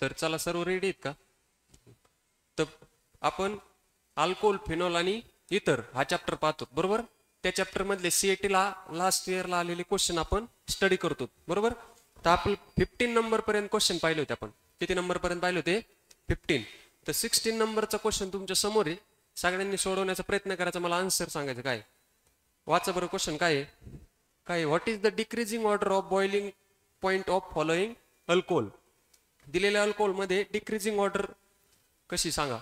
तर चला सर्व रेडी आहेत का? तर आपण अल्कोहोल, फिनॉल आणि इतर हा चॅप्टर पाहतो बरोबर. त्या चॅप्टर मधले सीएटी ला लास्ट इयरला आलेले क्वेश्चन आपण स्टडी करतो बरोबर. तर आपण 15 नंबर पर्यंत क्वेश्चन पाहिले होते. आपण किती नंबर पर्यंत पाहिले होते? 15. तर 16 नंबरचा क्वेश्चन तुमच्या समोर आहे. सगळ्यांनी सोडवण्याचा प्रयत्न करायचा. मला आन्सर सांगायचं काय. वाचा बरं क्वेश्चन काय आहे. काय what is the decreasing order of boiling point of following alcohol. दिलेल्या अल्कोहोल मध्ये डिक्रीजिंग ऑर्डर कशी सांगा.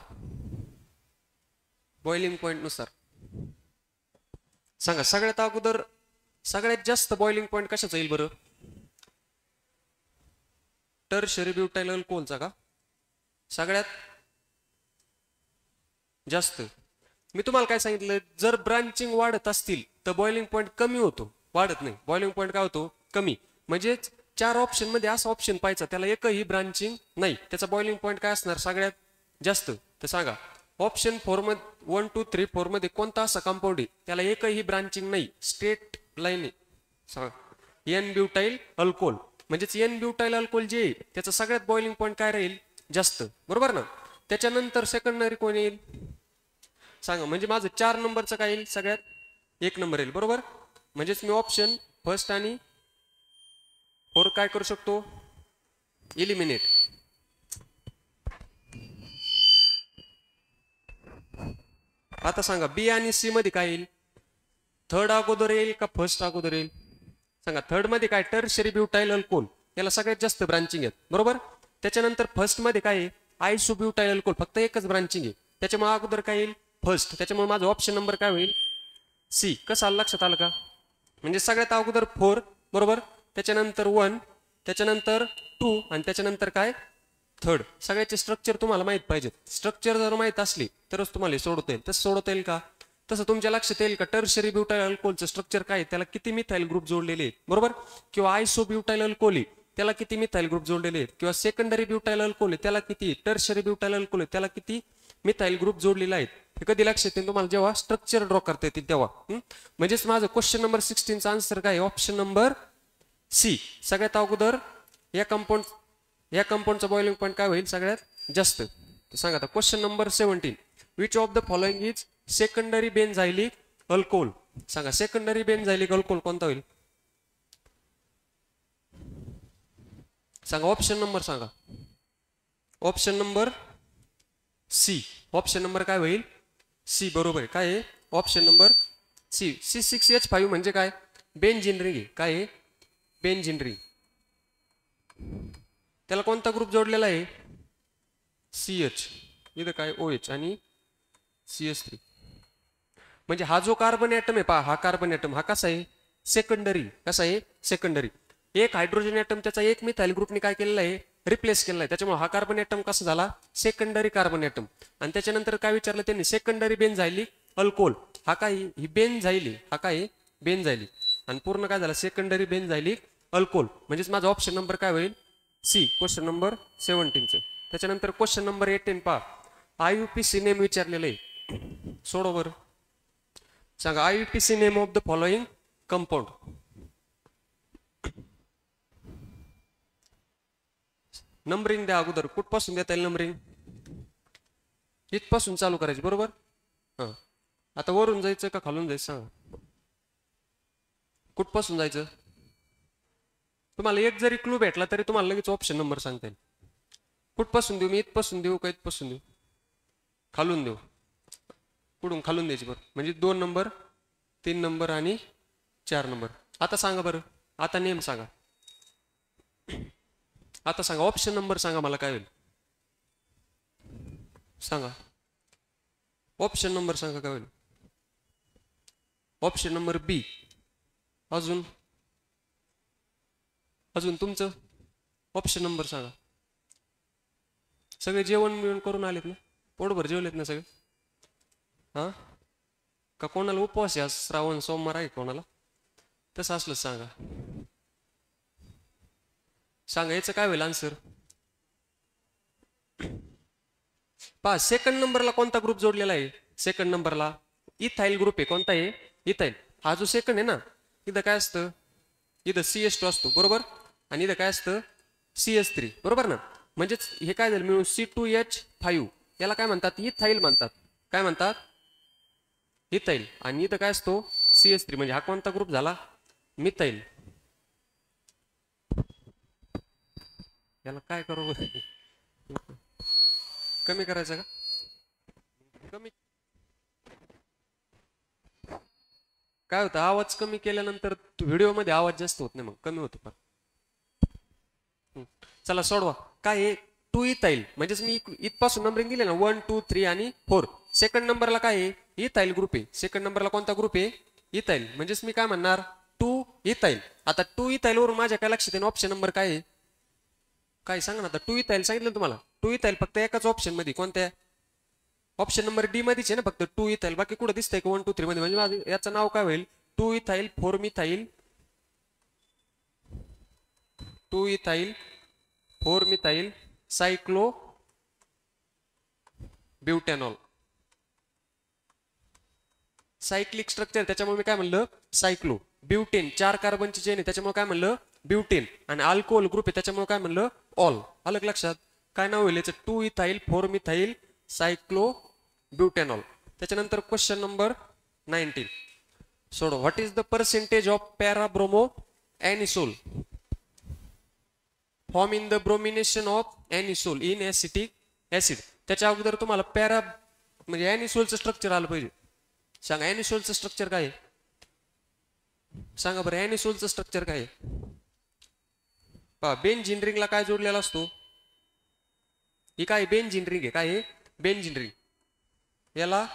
बॉइलिंग पॉइंट नुसार सांगा. सगळ्यात अगोदर सगळ्यात जास्त बॉइलिंग पॉइंट कशाचा येईल बरं? टर्शरी ब्युटाइल अल्कोहोलचा का सगळ्यात जास्त? मी तुम्हाला काय सांगितलं, जर ब्रांचिंग वाढत असतील तर बॉइलिंग पॉइंट कमी होतो, वाढत नाही. बॉइलिंग पॉइंट काय होतो? कमी. म्हणजे 4 ऑप्शन मध्ये असा ऑप्शन पाहायचा त्याला एकही ब्रांचिंग नाही, त्याचा बॉइलिंग पॉइंट काय असणार सगळ्यात जास्त. तर सांगा ऑप्शन 4 मध्ये 1 2 3 4 मध्ये कोणता असा कंपाऊंड आहे त्याला एकही ब्रांचिंग नाही, स्ट्रेट लाईन आहे. सांगा एन ब्युटाइल अल्कोहोल. म्हणजेच एन ब्युटाइल अल्कोहोल जे आहे त्याचा सगळ्यात बॉइलिंग पॉइंट काय राहील? जास्त, बरोबर ना. त्याच्यानंतर सेकंडरी कोण येईल सांगा. म्हणजे माझं 4 नंबरचं काय येईल? सगळ्यात 1 नंबर येईल बरोबर. म्हणजेच मी ऑप्शन फर्स्ट आणि 4 काय करू शकतो? इलिमिनेट. आता सांगा बी आणि सी मध्ये काय येईल? थर्ड अगोदर येईल का फर्स्ट अगोदर येईल? सांगा. थर्ड मध्ये काय? टर्शरी ब्युटाइल अल्कोहोल, याला सगळ्यात जास्त ब्रांचिंग आहेत बरोबर. त्याच्यानंतर फर्स्ट मध्ये काय आहे? आयसोब्युटाइल अल्कोहोल, फक्त एकच ब्रांचिंग आहे. त्याच्यामुळे अगोदर काय येईल? फर्स्ट. त्याच्यामुळे माझा ऑप्शन नंबर काय होईल? सी. कसं आलं लक्षात आलं का? म्हणजे सगळ्यात अगोदर 4 बरोबर, त्याच्यानंतर 1, त्याच्यानंतर 2 आणि त्याच्यानंतर काय? थर्ड. सगळ्याचे स्ट्रक्चर तुम्हाला माहित पाहिजेत. स्ट्रक्चर जर माहित असली तरच तुम्हाला सोडवता येईल. तसं सोडवता येईल का? तसं तुमच्या लक्षात येईल का टर्शरी ब्युटाइल अल्कोहोलचं स्ट्रक्चर काय? त्याला किती मिथाइल ग्रुप जोडलेले आहेत बरोबर. किंवा आयसोब्युटाइल अल्कोहोल त्याला किती मिथाइल ग्रुप जोडलेले आहेत. किंवा सेकंडरी ब्युटाइल अल्कोहोल त्याला किती, टर्शरी ब्युटाइल अल्कोहोल त्याला किती मिथाइल ग्रुप जोडलेला आहेत. हे कधी लक्षात येईल तुम्हाला? जेव्हा स्ट्रक्चर ड्रॉ करता येतील तेव्हा. म्हणजेच माझं क्वेश्चन नंबर 16चा आन्सर काय? Option number C. सगळ्यात अगोदर या कंपाऊंडचा बॉइलिंग पॉइंट काय होईल सगळ्यात जास्त. सांगा आता question number 17. Which of the following is secondary benzylic alcohol. सांगा सेकंडरी बेन्झाइलिक अल्कोहोल कोणता होईल? सांगा ऑप्शन नंबर सांगा. Option number C. Option number काय होईल? सी. बरोबर आहे. काय आहे? Option number C. C6H5 म्हणजे काय? बेन्झीन रिंग आहे. काय आहे? Benzene ring. त्याला कोणता ग्रुप जोडलेला आहे? CH. इथं काय? OH आणि CH3. म्हणजे हा जो कार्बन ऍटम आहे पहा, हा कार्बन ऍटम हा कसा आहे? सेकंडरी. कसा आहे? सेकंडरी. एक हायड्रोजन ऍटम त्याचा एक मिथाइल ग्रुपने काय केलेला आहे? रिप्लेस केलेला आहे. त्याच्यामुळे हा कार्बन ऍटम कसा झाला? Secondary carbon atom. आणि त्याच्यानंतर काय विचारलं त्यांनी? Secondary benzylic alcohol. हा काय? ही बेन्झाइली. हा काय? बेन्झाइली. आणि पूर्ण काय झालं? Secondary benzylic alcohol. म्हणजेच माझा ऑप्शन नंबर काय होईल? सी. Question number 17. त्याच्यानंतर क्वेश्चन नंबर 18 पहा. IUPAC नेम विचारलेलं आहे. सोडव बरं. सांगा IUPAC name of the following compound. Numbering द्या अगोदर. कुठपासून देता येईल नंबरिंग? इथपासून चालू करायची बरोबर. हां. आता वरून जायचं का खालून जायचं सांगा. कुठपासून जायचं? तुम्हाला एक जरी क्लू भेटला तरी तुम्हाला लगेच ऑप्शन नंबर सांगता येईल. कुठपासून देऊ मी? इथपासून देऊ का इथपासून देऊ? खालून देऊ. कुठून? खालून द्यायची बरं. म्हणजे 2 नंबर 3 नंबर आणि 4 नंबर. आता सांगा बरं. आता नेम सांगा. आता सांगा ऑप्शन नंबर सांगा मला काय होईल सांगा. ऑप्शन नंबर सांगा काय होईल? ऑप्शन नंबर बी. अजून अजून तुमचं ऑप्शन नंबर सांगा. सगळे जेवण मिळून करून आलेत ना? पोटभर जेवलेत ना सगळे? हा का कोणाला उपवास आहे? श्रावण सोमवार आहे कोणाला? तसं असलं सांगा. सांगा याचं काय होईल आन्सर? पहा सेकंड नंबरला कोणता ग्रुप जोडलेला आहे? सेकंड नंबरला इथाइल ग्रुप आहे. कोणता आहे? इथाइल. हा जो सेकंड आहे ना, इथं काय असतं? इथं CH2 असतो बरोबर. आणि इथं काय असतं? CH3 बरोबर ना. म्हणजेच हे काय झालं मिळून C2H5 याला काय म्हणतात इथाईल म्हणतात. काय म्हणतात इथाईल. आणि इथं काय असतो CH3 म्हणजे हा कोणता ग्रुप झाला मिथाईल. याला काय करू कमी करायचं का कमी काय होतं आवाज कमी केल्यानंतर व्हिडिओ मध्ये आवाज जास्त होत नाही मग कमी होतो पण. चला सोडवा काय आहे 2 इथाईल म्हणजेच मी इथपासून नंबरिंग दिले ना 1 2 3 आणि 4. सेकंड नंबरला काय आहे इथाईल ग्रुप आहे. सेकंड नंबरला कोणता ग्रुप आहे इथाईल म्हणजेच मी काय म्हणणार 2 इथाईल. आता 2 इथाईल वरून माझ्या काय लक्षात येईल ऑप्शन नंबर काय आहे काय सांगा ना आता 2 इथाईल सांगितलं तुम्हाला 2 इथाईल फक्त एकाच ऑप्शन मध्ये कोणत्या ऑप्शन नंबर डी मध्येच आहे ना फक्त 2 इथाईल बाकी कुठं दिसतंय का 1 2 3 मध्ये म्हणजे याचं नाव काय होईल 2 ethyl 4 methyl 2 ethyl 4 methyl cyclobutanol. Cyclic structure त्याच्यामुळे मी काय म्हणलं सायक्लो. ब्युटेन 4 कार्बनची चेन आहे त्याच्यामुळे काय म्हणलं ब्युटेन. आणि अल्कोहोल ग्रुप आहे त्याच्यामुळे काय म्हणलं ऑल. आलं लक्षात काय नाव होईल याचं 2 इथाईल 4 मिथाईल सायक्लो ब्युटॅनॉल. त्याच्यानंतर क्वेश्चन नंबर 19 सोडो. What is the percentage of parabromo anisole form in the bromination of anisole in acetic acid. त्याच्या अगोदर तुम्हाला पॅरा म्हणजे एनिसोलचं स्ट्रक्चर आलं पाहिजे. सांगा एनिसोलचं स्ट्रक्चर काय आहे सांगा बरं एनिसोलचं स्ट्रक्चर काय आहे पहा बेंझिन रिंगला काय जोडलेला असतो ही काय बेंझिन रिंग आहे काय आहे बेंझिन रिंग. याला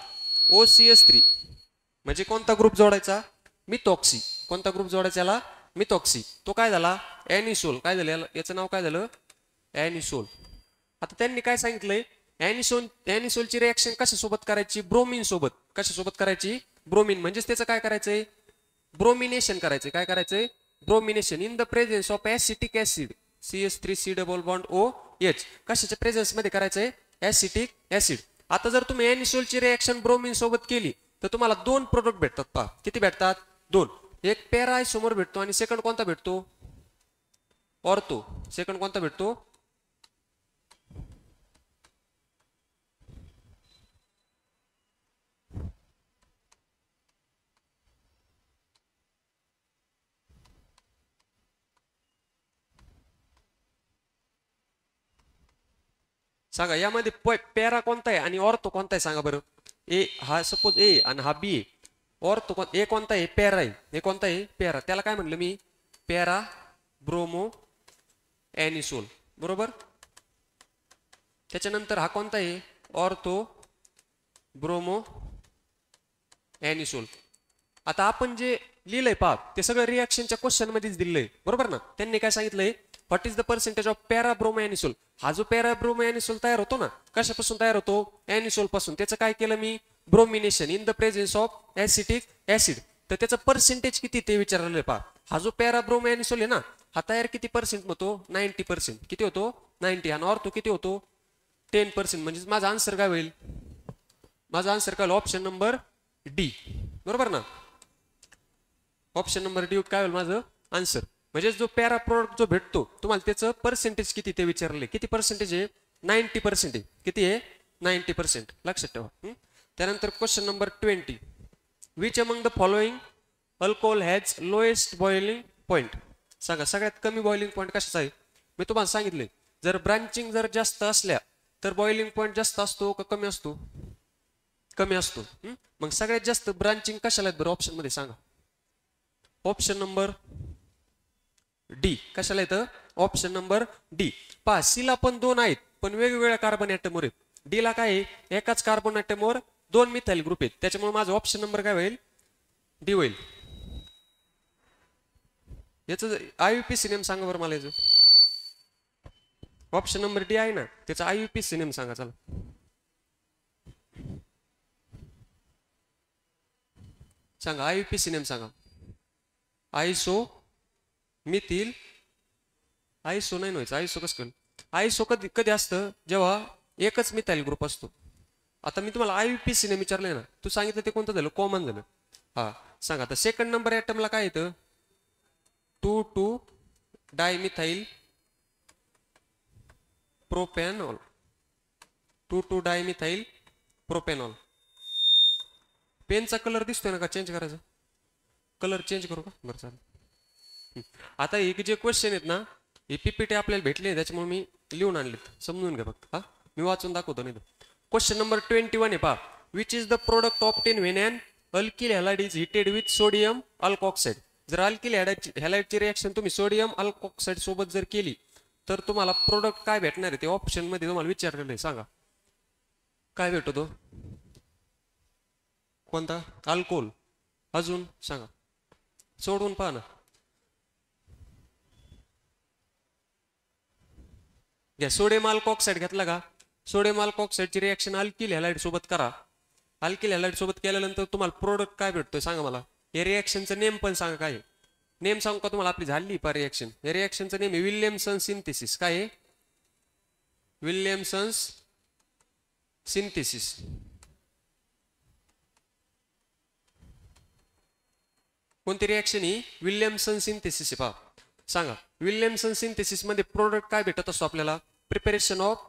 OCH3 म्हणजे कोणता ग्रुप जोडायचा मिथॉक्सी. कोणता ग्रुप जोडायचा याला मिथॉक्सी. तो काय झाला एनिसोल. काय झालं याचं नाव काय झालं एनिसोल. आता त्यांनी काय सांगितलंय एनिसोलची रिएक्शन कशासोबत करायची ब्रोमीन सोबत. कशासोबत करायची ब्रोमीन म्हणजेच त्याचं काय करायचंय ब्रोमिनेशन करायचंय. काय करायचंय bromination in the presence of acetic acid CH3C double bond OH. कशाच्या प्रेझेन्स मध्ये करायचंय ऍसिटिक ऍसिड. आता जर तुम्ही एनिसोलची रिएक्शन ब्रोमीन सोबत केली तर तुम्हाला 2 प्रोडक्ट भेटतात. पहा किती भेटतात 2. एक पॅरा आयसोमर भेटतो आणि सेकंड कोणता भेटतो ऑर्थो. सेकंड कोणता भेटतो सांगा यामध्ये पॅरा कोणता आहे आणि ऑर्थो कोणता आहे सांगा बरं. ए हा सपोज ए आणि हा बी आहे. ऑर्थो ए कोणता आहे पॅरा आहे. हे कोणता आहे पॅरा. त्याला काय म्हणलं मी पॅरा ब्रोमो एनिसोल बरोबर. त्याच्यानंतर हा कोणता आहे ऑर्थो ब्रोमो एनिसोल. आता आपण जे लिहिलंय पहा ते सगळं रिएक्शनच्या क्वेश्चन मध्येच दिलंय बरोबर ना. त्यांनी काय सांगितलंय what is the percentage of parabromo anisole. हा जो पॅराब्रोमो एनिसोल तयार होतो ना कशापासून तयार होतो एनिसोल पासून. त्याचं काय केलं मी bromination in the presence of acetic acid. तर त्याचं पर्सेंटेज किती ते विचारलेलं पहा. हा जो पॅराब्रोमो एनिसोल आहे ना हा तयार किती पर्सेंट होतो 90%. किती होतो 90. आणि ऑर्थो किती होतो 10%. म्हणजे माझा आन्सर काय होईल माझा आन्सर काय ऑप्शन नंबर डी बरोबर ना. ऑप्शन नंबर डी काय होईल माझं आन्सर. म्हणजे जो पॅरा प्रोडक्ट जो भेटतो तुम्हाला त्याचं पर्सेंटेज किती ते विचारले. किती पर्सेंटेज आहे 90% आहे. किती आहे 90% लक्षात ठेवा. त्यानंतर question number 20 which among the following alcohol has lowest boiling point. सांगा सगळ्यात कमी बॉइलिंग पॉईंट कशाचा आहे. मी तुम्हाला सांगितले जर ब्रांचिंग जर जास्त असल्या तर बॉइलिंग पॉईंट जास्त असतो का कमी असतो कमी असतो. मग सगळ्यात जास्त ब्रांचिंग कशाला आहेत बरं ऑप्शन मध्ये सांगा. Option number D. कशाला येतं ऑप्शन नंबर डी. पहा सी ला पण 2 आहेत पण वेगवेगळ्या कार्बन ॲटमवर आहेत. डी ला काय आहे एकाच कार्बन ॲटमवर 2 मिथाइल ग्रुप आहेत. त्याच्यामुळे माझा ऑप्शन नंबर काय होईल डी होईल. याचं IUPAC नेम सांगा बरं मला. याचं ऑप्शन नंबर डी आहे ना त्याचा IUPAC नेम सांगा चला. सांगा IUPAC नेम सांगा. आयसो मिथिल आयसो नाही व्हायचं आयसो कसं करेल. आयसो कधी कधी असतं जेव्हा एकच मिथाइल ग्रुप असतो. आता मी तुम्हाला IUPAC नेम विचारले ना तू सांगितलं ते कोणतं झालं कॉमन झालं. हा सांगा आता सेकंड नंबर ॲटमला काय येतं 2,2 डायमिथाइल प्रोपॅनॉल 2,2 डायमिथाइल प्रोपॅनॉल. पेनचा कलर दिसतोय ना का चेंज करायचा? कलर चेंज करू का? बरं चालेल. आता हे जे क्वेश्चन आहेत ना हे पीपीटी आपल्याला भेटले त्याच्यामुळे मी लिहून आणलेत, समजून घ्या फक्त. हा मी वाचून दाखवतो नाही. क्वेश्चन नंबर 21 आहे पहा. Which is the product obtain when an alkyl halide is heated with sodium alkoxide. जर अल्किल हॅलाइडची रिएक्शन तुम्ही सोडियम अल्कॉक्साइड सोबत जर केली तर तुम्हाला प्रोडक्ट काय भेटणार आहे ते ऑप्शन मध्ये तुम्हाला विचारलेलं आहे. सांगा काय भेटतो? कोणता? अल्कोहोल. अजून सांगा, सोडून पहा ना. घ्या सोडियम अल्कॉक्साइड घेतला का? सोडियम अल्कॉक्साइडची रिएक्शन अल्किल हॅलाइड सोबत करा. अल्किल हॅलाइड सोबत केल्यानंतर तुम्हाला प्रोडक्ट काय भेटतोय सांगा मला. या रिएक्शनचं नेम पण सांगा काय. नेम सांगू का तुम्हाला? आपली झाली पा रिएक्शन. या रिएक्शनचं नेम आहे विल्यमसन सिंथेसिस. काय आहे? Williamson's synthesis. कोणती रिएक्शन ही? विल्यमसन सिंथेसिस आहे. पहा सांगा विल्यमसन सिंथेसिस मध्ये प्रोडक्ट काय भेटत असतो आपल्याला? Preparation of.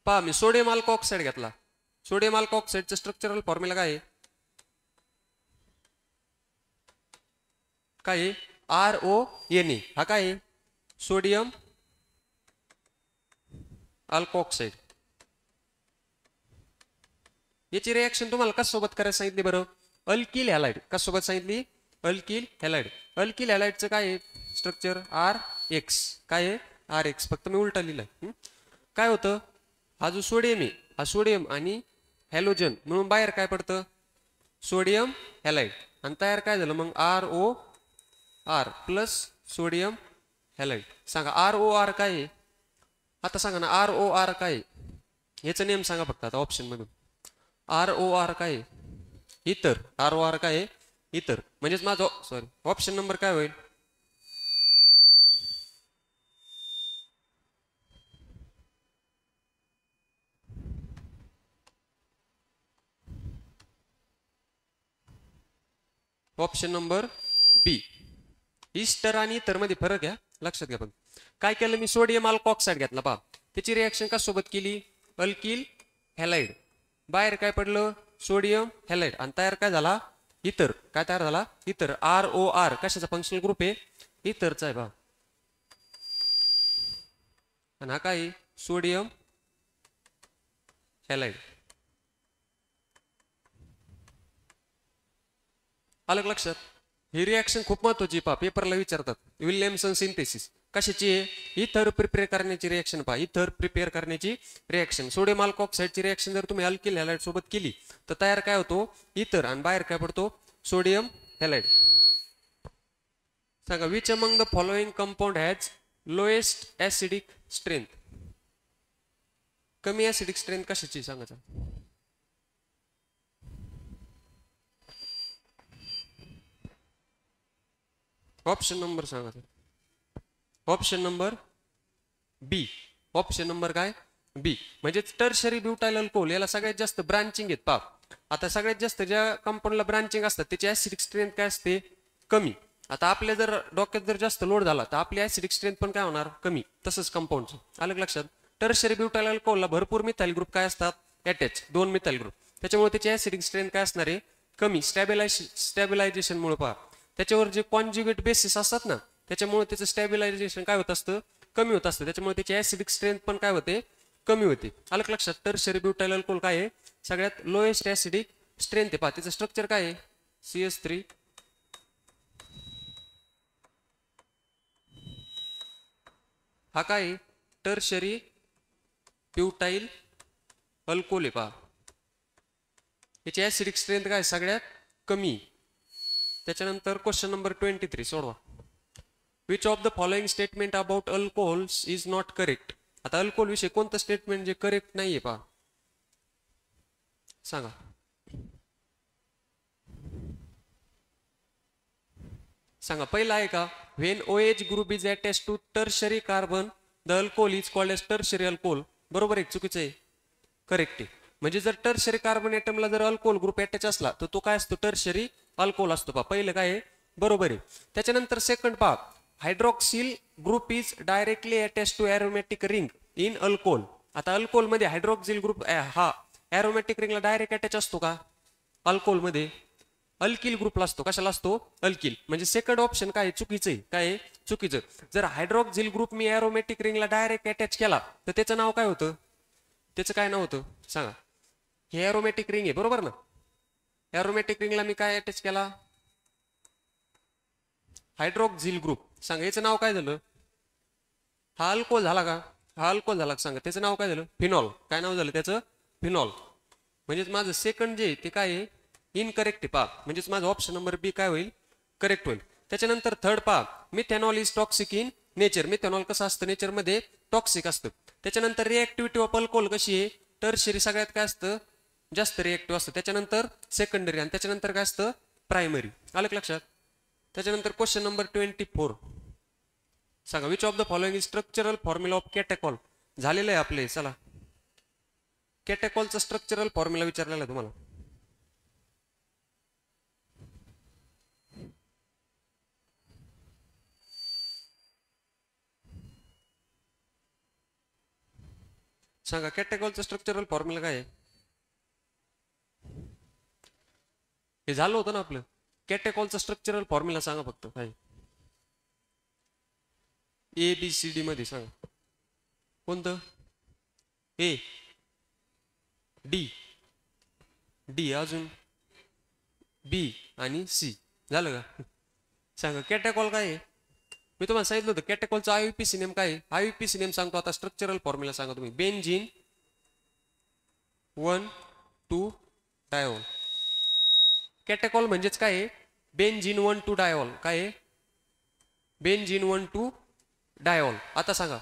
पहा मी सोडियम अल्कॉक्साइड घेतला. सोडियम अल्कॉक्साइडचं स्ट्रक्चरल फॉर्म्युला काय आहे? काय RONA. हा काय आहे? सोडियम अल्कॉक्साइड. याची रिएक्शन तुम्हाला कस सोबत करायला सांगितली बरं? Alkyl halide. कस सोबत सांगितली? Alkyl halide. अल्किल हॅलाइडचं काय आहे स्ट्रक्चर? RX. काय आहे? RX. फक्त मी उलटा लिहिलाय. काय होतं? हा जो सोडियम आहे हा सोडियम आणि हॅलोजन म्हणून बाहेर काय पडतं? Sodium halide. आणि तयार काय झालं मग? ROR plus sodium halide. सांगा ROR काय आहे? आता सांगा ना ROR काय आहे? याचं नेम सांगा फक्त आता ऑप्शन मधून. ROR काय आहे? इतर. ROR काय आहे? इतर. म्हणजेच माझं सॉरी ऑप्शन नंबर काय होईल? ऑप्शन नंबर बी. इस्टर आणि इतर मध्ये फरक आहे लक्षात घ्या. पण काय केलं मी? सोडियम अल्कॉक्साइड घेतला. पहा त्याची रिएक्शन का सोबत केली? Alkyl halide. बाहेर काय पडलं? Sodium halide. आणि तयार काय झाला? इतर. काय तयार झाला? इतर. ROR कशाचा फंक्शनल ग्रुप आहे? इतरचा आहे. पहा आणि हा काय? Sodium halide. अलग लक्षात. ही रिएक्शन खूप महत्वाची. पहा पेपरला विचारतात. विल्यमसन सिंथेसिस कशाची आहे? इथर प्रिपेअर करण्याची रिएक्शन. पहा इथर प्रिपेअर करण्याची रिएक्शन. सोडियम अल्कॉक्साइडची रिएक्शन जर तुम्ही अल्किल हॅलाइड सोबत केली तर तयार काय होतो? इथर. आणि बाहेर काय पडतो? Sodium halide. सांगा which among the following compound has lowest acidic strength. कमी ऍसिडिक स्ट्रेंथ कशाची सांगायचं? ऑप्शन नंबर सांगा. Option number B. Option number काय? बी. म्हणजे टर्शरी ब्युटाइल अल्कोहोल याला सगळ्यात जास्त ब्रांचिंग आहेत. पहा आता सगळ्यात जास्त ज्या कंपाऊंडला ब्रांचिंग असतात त्याची ऍसिडिक स्ट्रेंथ काय असते? कमी. आता आपल्या जर डोक्यात जर जास्त लोड झाला तर आपली ऍसिडिक स्ट्रेंथ पण काय होणार? कमी. तसंच कंपाऊंडचं. अलग लक्षात. टर्शरी ब्युटाइल अल्कोहोलला भरपूर मिथाइल ग्रुप काय असतात? अटॅच. 2 methyl group. त्याच्यामुळे त्याची ऍसिडिक स्ट्रेंथ काय असणार आहे? कमी. स्टॅबिलायझेशन मुळे. पहा त्याच्यावर जे कॉन्ज्युगेट बेसिस असतात ना त्याच्यामुळे त्याचं स्टॅबिलायझेशन काय होत असतं? कमी होत असतं. त्याच्यामुळे त्याची ऍसिडिक स्ट्रेंथ पण काय होते? कमी होते. अलग लक्षात. टर्शरी ब्युटाइल अल्कोहोल काय आहे? सगळ्यात लोएस्ट ऍसिडिक स्ट्रेंथ आहे. पहा त्याचं स्ट्रक्चर काय आहे? CH3. हा काय? टर्शरी ब्युटाइल अल्कोहोल आहे. पहा याची ऍसिडिक स्ट्रेंथ काय? सगळ्यात कमी. त्याच्यानंतर क्वेश्चन नंबर 23 सोडवा. Which of the following statement about alcohols is not correct. आता अल्कोहोल विषयी कोणतं स्टेटमेंट जे करेक्ट नाहीये? पहा सांगा. सांगा पहिला आहे का? When OH group is attach to tertiary carbon the alcohol is called as tertiary alcohol. बरोबर आहे? चुकीचं आहे? करेक्ट आहे. म्हणजे जर टर्शरी कार्बन ॲटमला जर अल्कोहोल ग्रुप अटॅच असला तर तो काय असतो? टर्शरी अल्कोहोल असतो. पहा पहिलं काय आहे? बरोबर आहे. त्याच्यानंतर सेकंड पहा hydroxyl group is directly attach to aromatic ring in alcohol. आता अल्कोहोल मध्ये हायड्रॉक्सिल ग्रुप हा एरोमॅटिक रिंगला डायरेक्ट अटॅच असतो का? अल्कोहोल मध्ये अल्किल ग्रुपला असतो. कशाला असतो? अल्किल. म्हणजे सेकंड ऑप्शन काय चुकीचं आहे. काय चुकीचं. जर हायड्रॉक्सिल ग्रुप मी एरोमॅटिक रिंगला डायरेक्ट अटॅच केला तर त्याचं नाव काय होतं? त्याचं काय नाव होतं सांगा? हे एरोमॅटिक रिंग आहे बरोबर ना? एरोमॅटिक रिंगला मी काय अटॅच केला? Hydroxyl group. सांगा याचं नाव काय झालं? हा अल्कोहोल झाला का? हा अल्कोहोल झाला. सांगा त्याचं नाव काय झालं? फिनॉल. काय नाव झालं त्याचं? फिनॉल. म्हणजेच माझं सेकंड जे ते काय आहे? इनकरेक्ट पा. म्हणजेच माझा ऑप्शन नंबर बी काय होईल? करेक्ट होईल. त्याच्यानंतर थर्ड पा, methanol is toxic in nature. Methanol कसं असतं नेचरमध्ये? टॉक्सिक असतं. त्याच्यानंतर रिएक्टिव्हिटी ऑफ अल्कोहोल कशी आहे? टर्शियरी सगळ्यात काय असतं? जास्त रिएक्टिव्ह असतं. त्याच्यानंतर सेकंडरी आणि त्याच्यानंतर काय असतं? प्रायमरी. आलं का लक्षात? त्याच्यानंतर क्वेश्चन नंबर 24 सांगा which of the following is structural formula of catechol. झालेलं आहे आपले. चला कॅटेकॉलचा स्ट्रक्चरल फॉर्म्युला विचारलेला आहे तुम्हाला. सांगा कॅटेकॉलचा स्ट्रक्चरल फॉर्म्युला काय आहे? हे झालं होतं ना आपलं. कॅटेकॉलचा स्ट्रक्चरल फॉर्म्युला सांगा फक्त काय? ए बी सी डी मध्ये सांगा कोणतं? ए डी डी अजून बी आणि सी. झालं का? सांगा कॅटेकॉल काय आहे? मी तुम्हाला सांगितलं होतं कॅटेकॉलचं आययुपीसी नेम काय आहे? आययुपीसी नेम सांगतो आता. स्ट्रक्चरल फॉर्म्युला सांगा तुम्ही. बेन्झीन 1,2 डायऑल. कॅटेकॉल म्हणजेच काय आहे? बेन्झीन 1,2 डायऑल. काय आहे? बेन्झीन 1,2 डायऑल. आता सांगा.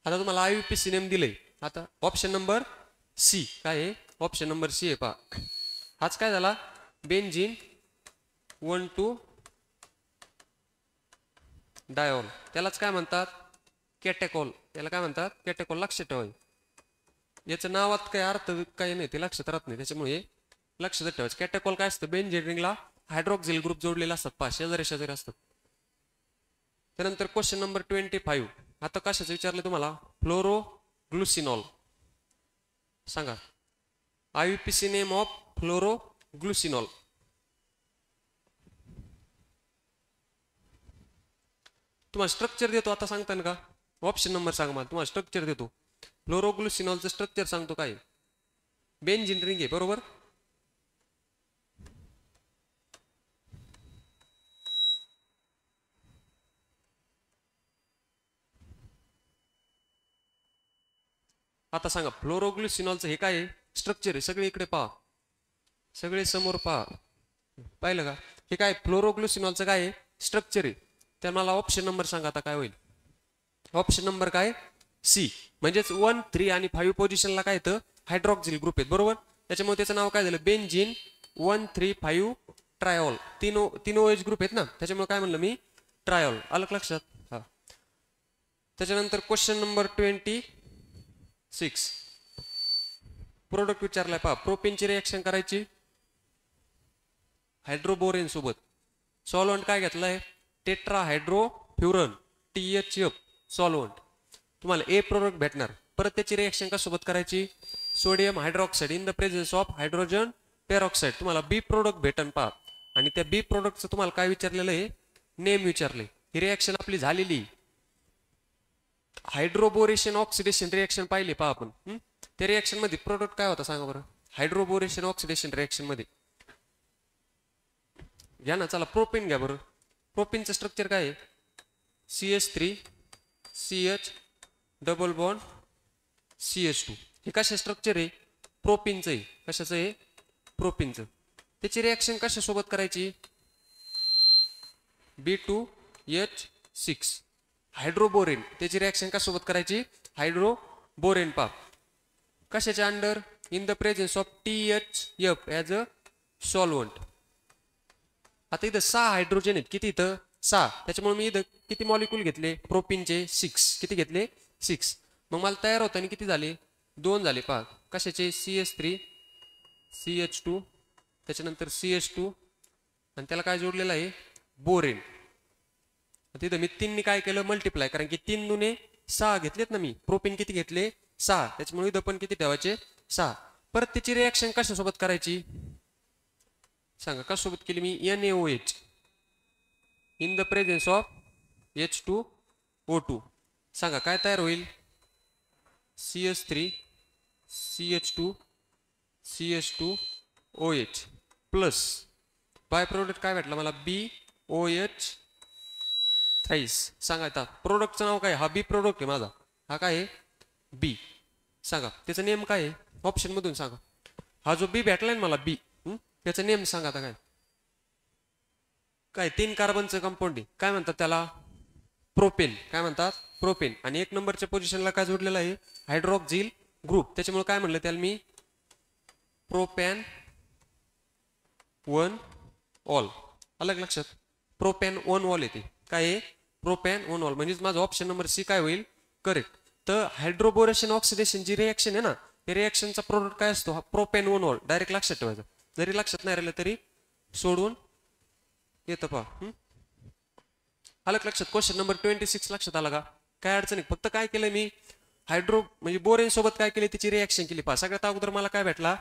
आता तुम्हाला आययुपीसी नेम दिलंय. आता ऑप्शन नंबर सी काय आहे? ऑप्शन नंबर सी आहे पहा. हाच काय झाला? बेन्झीन 1,2 डायऑल. त्यालाच काय म्हणतात? कॅटेकॉल. त्याला काय म्हणतात? कॅटेकॉल. लक्षात ठेवा. याचं नावात काही अर्थ काही नाही ते लक्षात राहत नाही. त्याच्यामुळे लक्षात ठेवायचं. कॅटेकॉल काय असतं? बेन्झीन रिंगला हायड्रॉक्सिल ग्रुप जोडलेला असतात. पहा शेजारी शेजारी असतात. त्यानंतर क्वेश्चन नंबर 25 आता कशाचं विचारलं तुम्हाला? फ्लोरोग्लुसिनॉल. सांगा आययुपीसी नेम ऑफ फ्लोरोग्लुसिनॉल. तुम्हाला स्ट्रक्चर देतो आता सांगताना का? ऑप्शन नंबर सांगा मला. तुम्हाला स्ट्रक्चर देतो. फ्लोरोग्लुसिनॉलचं स्ट्रक्चर सांगतो काय? बेन्झीन रिंग आहे बरोबर. आता सांगा फ्लोरोग्लुसिनॉलचं हे काय आहे? स्ट्रक्चर आहे. सगळे इकडे पहा. सगळे समोर पहा. पाहिलं का? हे काय फ्लोरोग्लुसिनॉलचं काय आहे? स्ट्रक्चर आहे. तर मला ऑप्शन नंबर सांगा आता काय होईल? ऑप्शन नंबर काय? सी. म्हणजेच 1, 3 आणि 5 पोझिशनला काय येतं? हायड्रॉक्सिल ग्रुप आहेत बरोबर. त्याच्यामुळे त्याचं नाव काय झालं? बेन्झीन 1, 3, 5 ट्रायऑल. तीन OH ग्रुप आहेत ना, त्याच्यामुळे काय म्हणलं मी? ट्रायऑल. आलं लक्षात? हा. त्याच्यानंतर क्वेश्चन नंबर 26 प्रोडक्ट विचारलाय पहा. प्रोपेनची रिएक्शन करायची हायड्रोबोरेन सोबत. सॉल्व्हंट काय घेतलंय? Tetrahydrofuran THF solvent. तुम्हाला ए प्रोडक्ट भेटणार. परत त्याची रिएक्शन कशासोबत करायची? Sodium hydroxide in the presence of hydrogen peroxide. तुम्हाला बी प्रोडक्ट भेटन पहा. आणि त्या बी प्रोडक्टचं तुम्हाला काय विचारलेलं आहे? नेम विचारले. ही रिएक्शन आपली झालेली हायड्रोबोरेशन ऑक्सिडेशन रिएक्शन पाहिली पहा आपण. त्या रिएक्शन मध्ये प्रोडक्ट काय होता सांगा बरं? हायड्रोबोरेशन ऑक्सिडेशन रिएक्शन मध्ये घ्या ना. चला प्रोपेन घ्या बरं. प्रोपेनचं स्ट्रक्चर काय आहे? CH3 CH double bond CH2. हे कशा स्ट्रक्चर आहे? प्रोपेनचं आहे. कशाचं आहे? प्रोपेनचं. त्याची रिएक्शन कशासोबत करायची? B2H6 हायड्रोबोरेन. त्याची रिएक्शन कशासोबत करायची? हायड्रोबोरेन पा. कशाच्या under? In the presence of THF as a solvent. आता इथं 6 हायड्रोजन आहेत. किती इथं? 6. त्याच्यामुळे मी इथं किती मॉलिक्यूल घेतले? प्रोपेनचे 6. किती घेतले? 6. मग मला तयार होताना किती झाले? 2 झाले पहा. कशाचे? CH3 CH2 त्याच्यानंतर CH2 आणि त्याला काय जोडलेलं आहे? बोरेन. तिथं मी 3 काय केलं मल्टिप्लाय, कारण की 3 दुने 6 घेतलेत ना मी. प्रोपेन किती घेतले 6, त्याच्यामुळे इथं पण किती ठेवायचे 6. परत त्याची रिॲक्शन कशासोबत करायची सांगा, कशासोबत केली मी NaOH in the presence of H2O2. सांगा काय तयार होईल CH3 CH2 CH2OH plus by product काय भेटला मला BOH थ्राईस. सांगा आता प्रोडक्टचं नाव काय, हा बी प्रोडक्ट आहे माझा, हा काय आहे बी. सांगा त्याचं नेम काय आहे ऑप्शन मधून सांगा. हा जो बी भेटलाय ना मला बी, त्याचं नेम सांगा आता काय. काय 3 कार्बनचं कंपाऊंड आहे, काय म्हणतात त्याला प्रोपेन. काय म्हणतात प्रोपेन. आणि 1 नंबरच्या पोझिशनला काय जोडलेलं आहे हायड्रॉक्झिल ग्रुप. त्याच्यामुळे काय म्हणलं त्याला मी प्रोपॅन 1 ऑल. अलग लक्षात प्रोपॅन 1 ऑल येते. काय आहे प्रोपॅन 1 ऑल. म्हणजेच माझा ऑप्शन नंबर सी काय होईल करेक्ट. तर हायड्रोबोरेशन ऑक्सिडेशन जी रिएक्शन आहे ना, त्या रिएक्शनचा प्रोडक्ट काय असतो हा प्रोपॅन 1 ऑल. डायरेक्ट लक्षात ठेवायचं, जरी लक्षात नाही राहिलं तरी सोडून येतं पहा. अलग लक्षात. क्वेश्चन नंबर 26 लक्षात आला का, काय अडचण नाही. फक्त काय केलं मी हायड्रो म्हणजे बोरेन सोबत काय केले त्याची रिएक्शन केली पहा. सगळ्यात अगोदर मला काय भेटला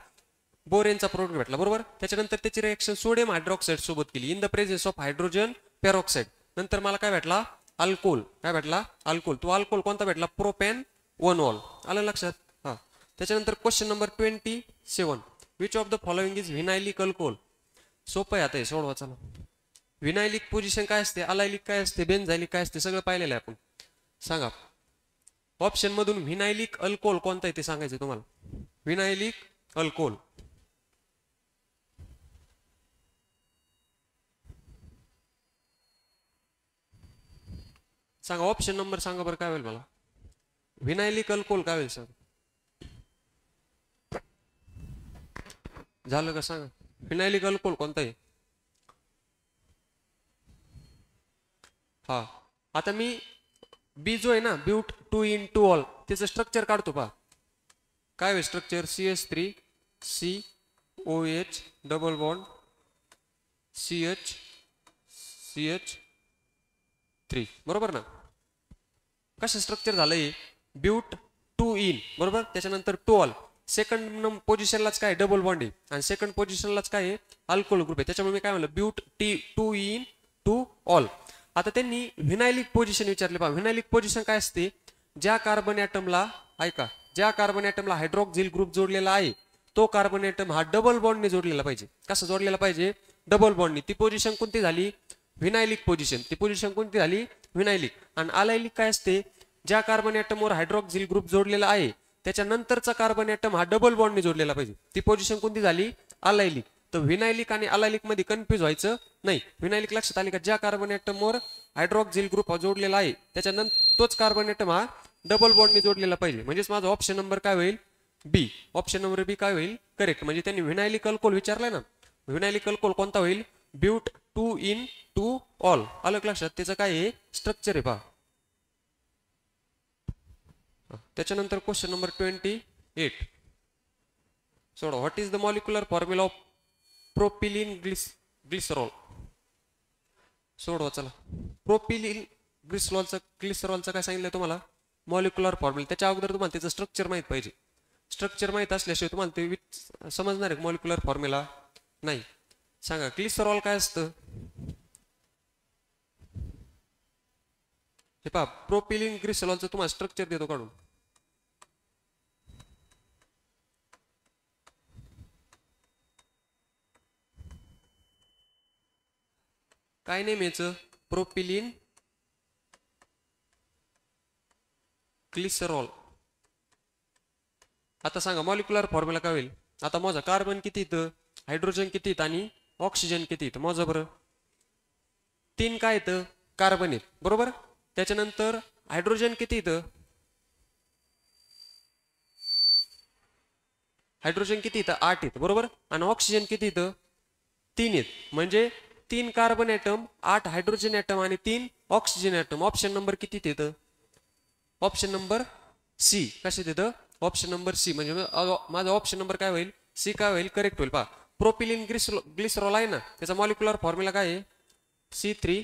बोरेनचा प्रोडक्ट भेटला बरोबर. त्याच्यानंतर त्याची रिएक्शन सोडियम हायड्रॉक्साईड सोबत केली in the presence of hydrogen peroxide. नंतर मला काय भेटला अल्कोहोल. काय भेटला अल्कोहोल. तो अल्कोहोल कोणता भेटला प्रोपॅन 1 ऑल. आलं लक्षात. हा त्याच्यानंतर question number 27 which of the following is vinylic alcohol. सोपं आहे आता हे सोडवा चला. व्हिनायलिक पोझिशन काय असते, अलायलिक काय असते, बेन्झायलिक काय असते, सगळं पाहिलेलं आहे आपण. सांगा ऑप्शन मधून व्हिनायलिक अल्कोहोल कोणता आहे ते सांगायचं तुम्हाला. व्हिनायलिक अल्कोहोल सांगा. ऑप्शन नंबर सांगा बरं काय होईल मला. व्हिनायलिक अल्कोहोल काय होईल सांग. झालं का सांगा. व्हिनायलिक अल्कोहोल कोणता आहे. हा आता मी बी जो आहे ना ब्यूट 2 इन 2 ऑल त्याचं स्ट्रक्चर काढतो पहा. काय होईल structure CH3 COH double bond CH CH3 बरोबर ना. कसं स्ट्रक्चर झालंय ब्यूट 2 इन बरोबर. त्याच्यानंतर 2 ऑल. सेकंड पोझिशनलाच काय डबल बॉन्ड आहे आणि सेकंड पोझिशनलाच काय आहे अल्कोहोल ग्रुप आहे. त्याच्यामुळे मी काय म्हणलं ब्यूट 2 इन 2 ऑल. आता त्यांनी व्हिनायलिक पोझिशन विचारले पहा. व्हिनायलिक पोझिशन काय असते, ज्या कार्बन ॲटमला ऐका ज्या कार्बन ॲटमला हायड्रॉक्झिल ग्रुप जोडलेला आहे तो कार्बन ॲटम हा डबल बॉन्डने जोडलेला पाहिजे. कसं जोडलेला पाहिजे डबल बॉन्डने. ती पोझिशन कोणती झाली व्हिनायलिक पोझिशन. ती पोझिशन कोणती झाली व्हिनायलिक. आणि अलायलिक काय असते, ज्या कार्बन ॲटमवर हायड्रॉक्झिल ग्रुप जोडलेला आहे त्याच्यानंतरचा कार्बन ॲटम हा डबल बॉन्डने जोडलेला पाहिजे. ती पोझिशन कोणती झाली अलायलिक. तर व्हिनायलिक आणि अलायलिक मध्ये कन्फ्युज व्हायचं नाही. व्हिनायलिक लक्षात आली का, ज्या कार्बन ॲटमवर हायड्रॉक्झिल ग्रुप जोडलेला आहे त्याच्यानंतर तोच कार्बन ॲटम हा डबल बॉन्डने जोडलेला पाहिजे. म्हणजेच माझा ऑप्शन नंबर काय होईल बी. ऑप्शन नंबर बी काय होईल करेक्ट. म्हणजे त्यांनी व्हिनायलिक अल्कोहोल विचारलाय ना, व्हिनायलिक अल्कोहोल कोणता होईल ब्यूट 2 इन 2 ऑल. अलग लक्षात. त्याचं काय आहे स्ट्रक्चर आहे पहा. त्याच्यानंतर question number 28 soda. What is the molecular formula of propylene glycerol. सोडवा चला. प्रोपिलिन ग्लिसरॉलचं काय सांगितलं तुम्हाला मॉलिक्युलर फॉर्म्युला. त्याच्या अगोदर तुम्हाला त्याचं स्ट्रक्चर माहित पाहिजे. स्ट्रक्चर माहित असल्याशिवाय तुम्हाला ते समजणार आहे मॉलिक्युलर फॉर्म्युला नाही. सांगा ग्लिसरॉल काय असतं. हे पहा प्रोपिलिन ग्लिसरॉलचं तुम्हाला स्ट्रक्चर देतो काढून. काय नेम याचं प्रोपिलिन ग्लिसरॉल. आता सांगा मॉलिक्युलर फॉर्म्युला काय होईल. आता मोजा कार्बन किती इथं, हायड्रोजन किती आहेत आणि ऑक्सिजन किती इथं. मोजा बरं. 3 काय येतं कार्बन आहेत बरोबर. त्याच्यानंतर हायड्रोजन किती इथं, हायड्रोजन किती इथं 8 आहेत बरोबर. आणि ऑक्सिजन किती इथं 3 आहेत. म्हणजे 3 कार्बन ॲटम 8 हायड्रोजन ॲटम आणि 3 ऑक्सिजन ॲटम. ऑप्शन नंबर किती येतं ऑप्शन नंबर सी. कसे देतं ऑप्शन नंबर सी. म्हणजे माझा ऑप्शन नंबर काय होईल सी काय होईल करेक्ट होईल पहा. प्रोपिलिन ग्लिसरॉल आहे ना त्याचा मॉलिक्युलर फॉर्म्युला काय आहे C3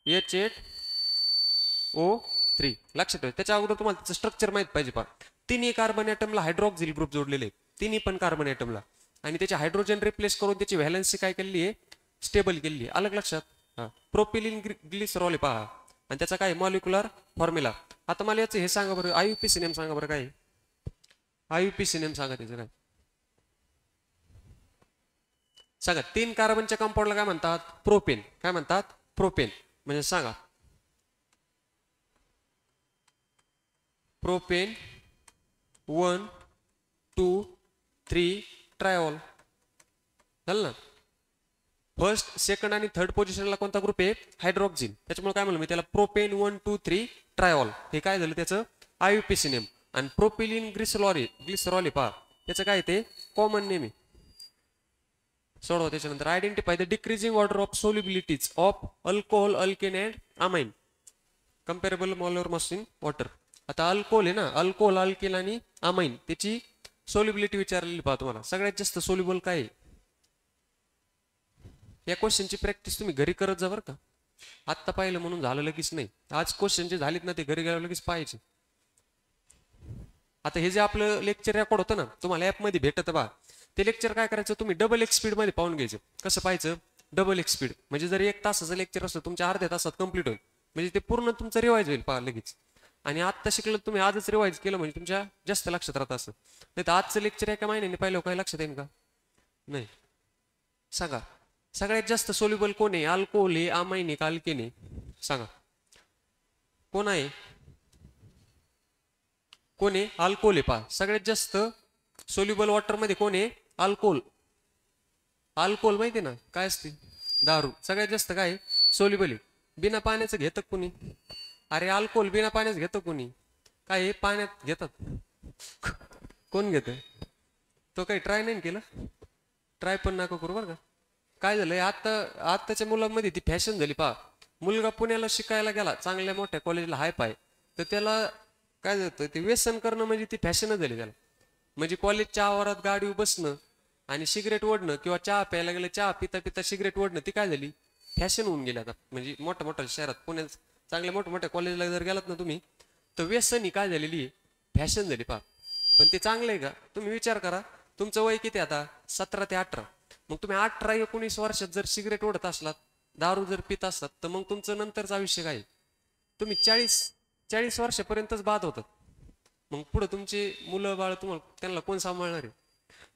H8O3 लक्षात ठेवा. त्याच्या अगोदर तुम्हाला त्याचं स्ट्रक्चर माहित पाहिजे पहा. तिन्ही कार्बन ॲटमला हायड्रॉक्सिल ग्रुप जोडलेले, तिन्ही पण कार्बन ॲटमला, आणि त्याचे हायड्रोजन रिप्लेस करून त्याची व्हॅलन्सी काय केलेली आहे, स्टेबल केलेली आहे. अलग लक्षात. हा, प्रोपिलिन ग्लिसरॉल पहा, आणि त्याचा काय मॉलिक्युलर फॉर्म्युला. आता मला याचं हे सांगा बरं, आयुपीसी नेम सांगा बरं. काय आयुपीसी नेम सांगा त्याचं काय सांगा. 3 कार्बनच्या कंपाऊंडला काय म्हणतात, प्रोपेन. काय म्हणतात, प्रोपेन. म्हणजे सांगा, प्रोपेन 1 2 3 ट्रायऑल झालं ना. फर्स्ट सेकंड आणि थर्ड पोझिशनला कोणता ग्रुप आहे, हायड्रॉक्सिल. त्याच्यामुळे काय म्हणलं मी त्याला, प्रोपेन 1 2 3 ट्रायऑल. हे काय झालं त्याचं आयुपीसी नेम. आणि प्रोपिलिन ग्लिसरॉल पहा, त्याचं काय ते कॉमन नेम आहे. सोडवा. त्याच्यानंतर identify the decreasing order of solubilities of alcohol, alkane and amine comparable molar in water. आता अल्कोहोल आहे ना, अल्कोहोल, अल्केन आणि अमाइन, त्याची सोल्युबिलिटी विचारलेली पहा तुम्हाला. सगळ्यात जास्त सोल्युबल काय आहे. या क्वेश्चनची प्रॅक्टिस तुम्ही घरी करत जा बरं का. आत्ता पाहिलं म्हणून झालं लगेच नाही. आज क्वेश्चन जे झालेत ना ते घरी गेल्यावर लगेच पाहायचे. आता हे जे आपलं लेक्चर रेकॉर्ड होतं ना, तुम्हाला ॲपमध्ये भेटतं बा, ते लेक्चर काय करायचं, तुम्ही डबल एक्स स्पीडमध्ये पाहून घ्यायचं. कसं पाहायचं, डबल एक्स स्पीड. म्हणजे जर 1 तासाचं लेक्चर असतं, तुमच्या अर्ध्या तासात कंप्लीट होईल. म्हणजे ते पूर्ण तुमचं रिवाईज होईल पहा लगेच. आणि आत्ता शिकलं तुम्ही आजच रिवाईज केलं म्हणजे तुमच्या जास्त लक्षात राहत असं. नाही तर आजचं लेक्चर एका महिन्याने पाहिलं काय लक्षात येईल का, नाही. सांगा, सगळ्यात जास्त सोल्युबल कोण आहे, अल्कोहोल आहे, अमाइन आहे का अल्केन आहे, सांगा कोण आहे. कोण आहे, अल्कोहोल आहे पहा. सगळ्यात जास्त सोल्युबल वॉटर मध्ये कोण आहे, अल्कोहोल. अल्कोहोल माहिती ना काय असते, दारू. सगळ्यात जास्त काय सोल्युबल आहे. बिना पाण्याचं घेतं कोणी, अरे अल्कोहोल बिना पाण्याचं घेतं कोणी, काय पाण्यात घेतात. कोण घेतं, तो काही ट्राय नाही केलं. ट्राय पण नका करू बरं का. काय झालंय, आत्ताच्या मुलांमध्ये ती फॅशन झाली पहा. मुलगा पुण्याला शिकायला गेला, चांगल्या मोठ्या कॉलेजला हाय पाय, तर त्याला काय जातं, ते व्यसन करणं म्हणजे ती फॅशनच झाली त्याला. म्हणजे कॉलेजच्या आवारात गाडीवर बसणं आणि सिगरेट ओढणं, किंवा चहा प्यायला गेलं, चहा पिता पिता सिगरेट ओढणं, ती काय झाली, फॅशन होऊन गेली आता. म्हणजे मोठ्या मोठ्या शहरात, पुण्यात चांगल्या मोठ्या मोठ्या कॉलेजला जर गेलात ना तुम्ही, तर व्यसन ही काय झालेली आहे, फॅशन झाली पहा. पण ते चांगलं आहे का, तुम्ही विचार करा. तुमचं वय किती आता, 17 ते 18. मग तुम्ही 18-19 वर्षात जर सिगरेट ओढत असलात, दारू जर पित असतात, तर मग तुमचं नंतरचं आयुष्य काय, तुम्ही 40 वर्षापर्यंतच बाद होतात. मग पुढे तुमचे मुलं बाळ तुम्हाला त्यांना कोण सांभाळणार आहे.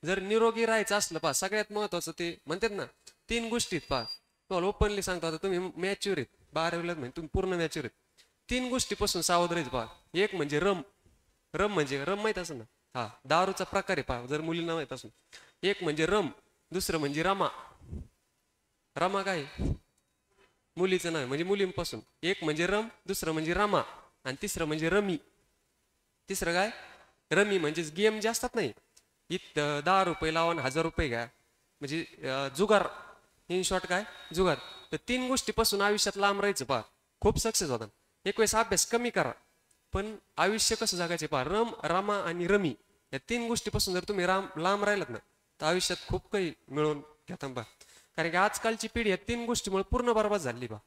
जर निरोगी राहायचं असलं पहा, सगळ्यात महत्वाचं ते म्हणतात ना 3 गोष्टीत पहा. तुम्हाला ओपनली सांगतो, आता तुम्ही मॅच्युअर आहेत, 12वीला म्हणजे तुम्ही पूर्ण मॅच्युअर आहेत. 3 गोष्टीपासून सावध राहायचं पहा. एक म्हणजे रम म्हणजे रम माहित असेल ना, हा दारूचा प्रकार आहे पहा, जर मुलींना माहित असेल. एक म्हणजे रम, दुसरं म्हणजे रमा. रमा काय, मुलीचं नाव म्हणजे मुलींपासून. एक म्हणजे रम, दुसरं म्हणजे रमा, आणि तिसरं म्हणजे रमी. तिसरं काय, रमी म्हणजे गेम जे असतात नाही, 10 रुपये लावून 1000 रुपये घ्या, म्हणजे जुगार. इन शॉर्ट काय, जुगार. तर 3 गोष्टीपासून आयुष्यात लांब राहायचं पहा, खूप सक्सेस होता. एक वेळेस अभ्यास कमी करा, पण आयुष्य कसं जगायचे पहा. रम, रमा आणि रमी या 3 गोष्टीपासून जर तुम्ही लांब राहिलात ना, तर आयुष्यात खूप काही मिळवून घेता पहा. कारण की आजकालची पिढी या 3 गोष्टीमुळे पूर्ण बरबाद झाली पहा.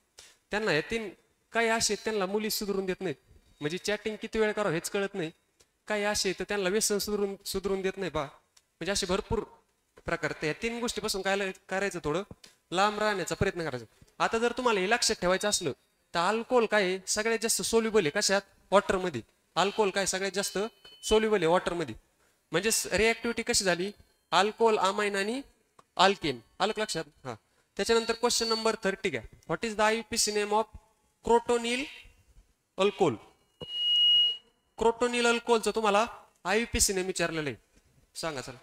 त्यांना या 3 काही असे त्यांना मुली सुधरून देत नाहीत, म्हणजे चॅटिंग किती वेळ करावं हेच कळत नाही. काही असे तर त्यांना व्यसन सुधरून देत नाही पहा. म्हणजे असे भरपूर प्रकार. या 3 गोष्टीपासून काय करायचं, थोडं लांब राहण्याचा प्रयत्न करायचा. आता जर तुम्हाला हे लक्षात ठेवायचं असलं, तर अल्कोहोल काय सगळ्यात जास्त सोल्युबल आहे कशात, वॉटरमध्ये. अल्कोहोल काय सगळ्यात जास्त सोल्युबल आहे वॉटरमध्ये. म्हणजे रिॲक्टिव्हिटी कशी झाली, अल्कोहोल, अमाइन आणि अल्केन. आलं लक्षात. हा, त्याच्यानंतर क्वेश्चन नंबर 30 घ्या. What is the IUPAC name of crotonyl alcohol. Crotonyl अल्कोहोलचं तुम्हाला आयुपीसी नेम विचारलेलं आहे, सांगा चला.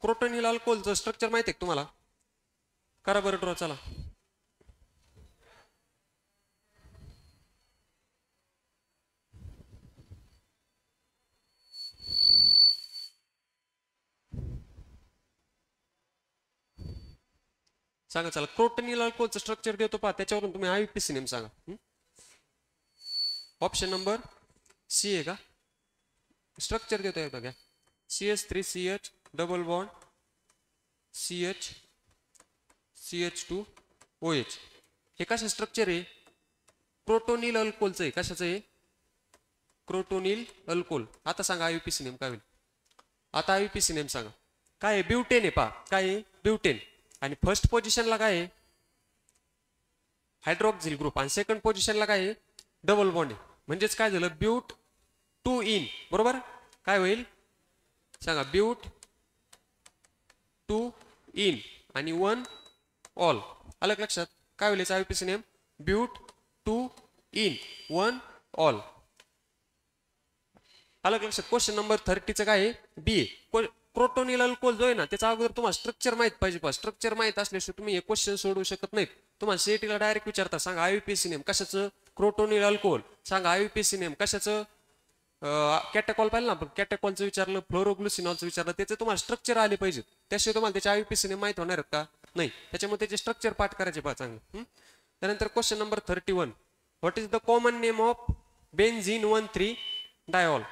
क्रोटोनिल अल्कोहोलचं स्ट्रक्चर माहिती आहे तुम्हाला, करा बरं ड्रॉ चला. सांगा चला, क्रोटोनिल अल्कोहोलचं स्ट्रक्चर देतो पहा, त्याच्यावरून तुम्ही आयुपीसी नेम सांगा. ऑप्शन नंबर सी आहे का, स्ट्रक्चर देतो एकदा घ्या. CH3CH double bond CH CH2OH. हे कसं स्ट्रक्चर आहे? क्रोटोनिल अल्कोहोलचं आहे. कशाचं आहे? Crotonyl alcohol. आता सांगा आययुपीसी नेम काय होईल? आता आययुपीसी नेम सांगा. काय आहे? ब्युटेन आहे. पहा काय आहे? ब्युटेन. आणि फर्स्ट पोझिशनला काय आहे? हायड्रॉक्झिल ग्रुप. आणि सेकंड पोझिशनला काय आहे? डबल बॉन्ड आहे. म्हणजेच काय झालं? But 2 ene. बरोबर. काय होईल सांगा? ब्यूट 2 इन आणि 1 ऑल. अलग लक्षात. काय होईल IUPAC name? But 2 en 1 ol. अलग लक्षात. क्वेश्चन नंबर 30चं काय आहे? बी. क्रोटोनिल अल्कोहोल जो आहे ना, त्याचा अगोदर तुम्हाला स्ट्रक्चर माहित पाहिजे. पहा स्ट्रक्चर माहित असल्याशिवाय तुम्ही हे क्वेश्चन सोडवू शकत नाहीत. तुम्हाला सीईटीला डायरेक्ट विचारता, सांगा आययुपीसी नेम कशाचं? Crotonyl alcohol. सांगा आययुपीसी नेम कशाचं? कॅटेकॉल पाहिलं ना आपण, कॅटेकॉलचं विचारलं, फ्लोरोग्लुसिनॉलचं विचारलं, त्याचे तुम्हाला स्ट्रक्चर आले पाहिजे. त्याशिवाय तुम्हाला त्याच्या आययुपीसी नेम माहित होणार आहेत का? नाही. त्याच्यामुळे त्याचे स्ट्रक्चर पाठ करायचे पहा चांगलं. त्यानंतर question number 31. What is the common name of benzene 1,3 diol?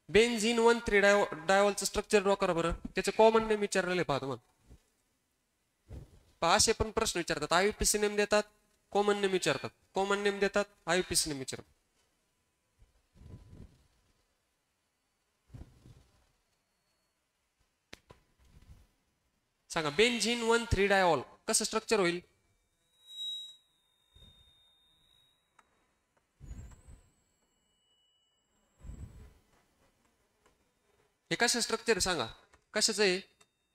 Benzene 1,3 डायऑलचं स्ट्रक्चर ड्रॉ करा बरं. त्याचं कॉमन नेम विचारलेलं पहा तुम्हाला. पहा असे पण प्रश्न विचारतात. आययुपीसी नेम देतात, कॉमन नेम विचारतात. कॉमन नेम देतात, आययुपीसी नेम विचारतात. सांगा बेन्झीन 1,3 डायऑल कसं स्ट्रक्चर होईल? हे कसं स्ट्रक्चर सांगा? कशाचं आहे?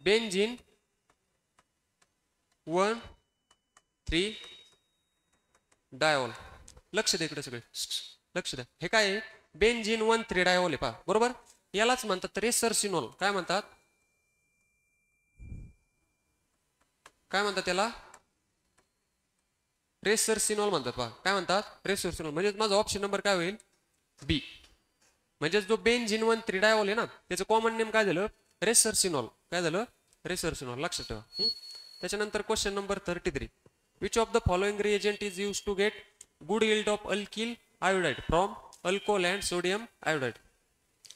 बेन्झीन 1,3 डायऑल. लक्ष द्या इकडे सगळे, लक्ष द्या. हे काय आहे? बेन्झीन 1,3 डायऑल आहे पहा. बरोबर. यालाच म्हणतात रेसरसिनॉल. काय म्हणतात? काय म्हणतात त्याला? रेसरसिनॉल म्हणतात पहा. काय म्हणतात? रेसरसिनॉल. म्हणजे माझा ऑप्शन नंबर काय होईल? बी. म्हणजे जो बेन्झीन 1,3 डायऑल आहे ना, त्याचं कॉमन नेम काय झालं? रेसरसिनॉल. काय झालं? रेसरसिनॉल. लक्षात ठेवा. त्याच्यानंतर question number 33. Which of the following reagent is use to get good yield of alkyl iodide from alcohol and sodium iodide?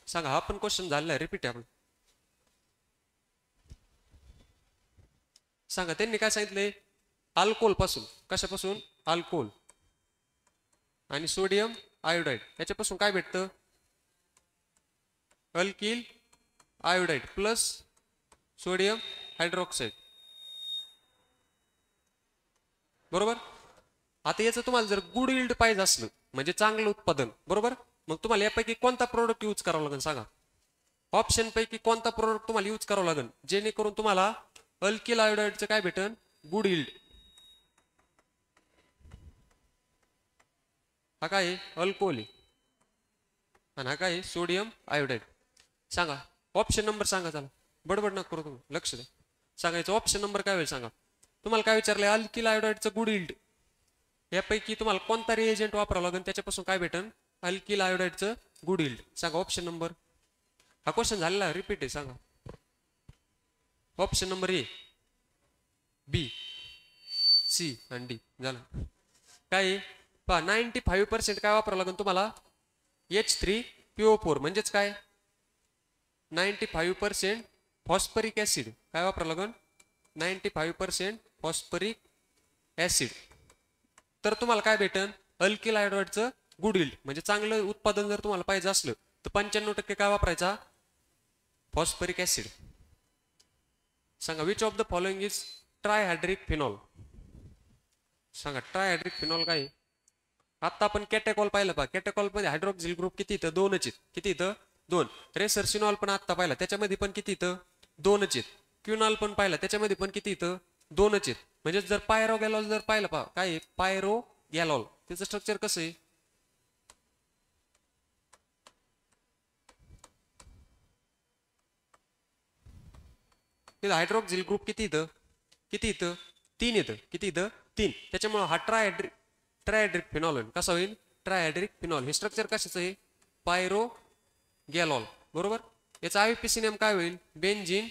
सांगा. हा पण क्वेश्चन झालेला आहे, रिपीट आहे आपण. सांगा. त्यांनी काय सांगितलंय? अल्कोहोल पासून. कशापासून? अल्कोहोल आणि सोडियम आयोडाइड याच्यापासून काय भेटतं? Alkyl iodide plus sodium hydroxide. बरोबर. आता याचं तुम्हाला जर गुड यील्ड पाहिजे असलं, म्हणजे चांगलं उत्पादन, बरोबर, मग तुम्हाला यापैकी कोणता प्रोडक्ट यूज करावा लागेल सांगा? ऑप्शन पैकी कोणता प्रोडक्ट तुम्हाला यूज करावा लागेल जेणेकरून तुम्हाला अल्किल आयोडाइडचं काय भेटन? Good yield. हा काय आहे? अल्कोहोल आहे. आणि हा काय आहे? Sodium iodide. सांगा ऑप्शन नंबर सांगा. चला बडबड नका करू, तुम्ही लक्ष द्या. सांगायचं ऑप्शन नंबर काय होईल सांगा? तुम्हाला काय विचारलंय? अल्किल आयोडाइडचं गुड यील्ड. यापैकी तुम्हाला कोणता रिएजंट वापरावा लागेल त्याच्यापासून काय भेटन? अल्किल आयोडाइडचं गुड यील्ड. सांगा ऑप्शन नंबर. हा क्वेश्चन झालेला रिपीट आहे. सांगा option number A, B, C आणि डी. झालं काय? पहा 95% काय वापरावं लागेल तुम्हाला? H3PO4. म्हणजेच काय? 95% फॉस्फरिक ऍसिड. काय वापरावं लागेल? 95% फॉस्फरिक ऍसिड. तर तुम्हाला काय भेटन? अल्किल आयोडाइडचं गुड यील्ड. म्हणजे चांगलं उत्पादन जर तुम्हाला पाहिजे असलं तर 95% काय वापरायचा? Phosphoric acid. सांगा which of the following is trihydric phenol? सांगा ट्रायहायड्रिक फिनॉल काय? आता आपण कॅटेकॉल पाहिलं पहा. कॅटेकॉल मध्ये हायड्रॉक्झिल ग्रुप किती इथं? 2च आहेत. किती इथं? 2. रेसरसिनॉल पण आता पाहिला, त्याच्यामध्ये पण किती इथं? 2च आहेत. क्युनॉल पण पाहिला, त्याच्यामध्ये पण किती इथं? 2च आहेत. म्हणजे जर पायरोगॅलॉल जर पाहिलं पहा, काय आहे? पायरोगॅलॉल. त्याचं स्ट्रक्चर कसं आहे? हायड्रॉक्झिल ग्रुप किती इथं? किती इथं? 3 येतं. किती इथं? 3. त्याच्यामुळे हा ट्रायहायड्रिक फिनॉल होईल. कसा होईल? ट्रायहायड्रिक फिनॉल. हे स्ट्रक्चर कशाचं आहे? पायरोगॅलॉल. बरोबर. याचा आययुपीसी नेम काय होईल? बेन्झीन.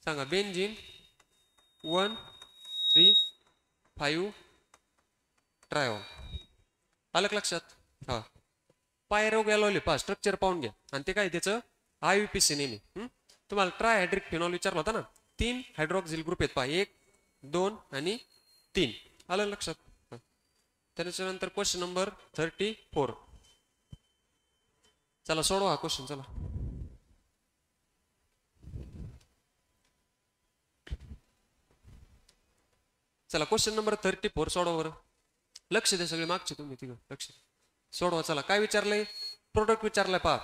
सांगा बेन्झीन 1,3,5 ट्रायऑल. अलग लक्षात. हा पायरोगॅलॉल पहा स्ट्रक्चर पाहून घ्या. आणि ते काय त्याचं आययुपीसी नेम आहे. तुम्हाला ट्रायहायड्रिक फिनॉल विचारला होता ना, 3 हायड्रॉक्सिल ग्रुप आहेत पहा, 1 2 आणि 3. आलं लक्षात? त्याच्यानंतर क्वेश्चन नंबर 34. चला सोडवा हा क्वेश्चन. चला चला क्वेश्चन नंबर 34 सोडवा बरं. लक्ष द्या सगळे मागचे तुम्ही तिघ लक्ष सोडवा. चला काय विचारलंय? प्रोडक्ट विचारलाय पहा.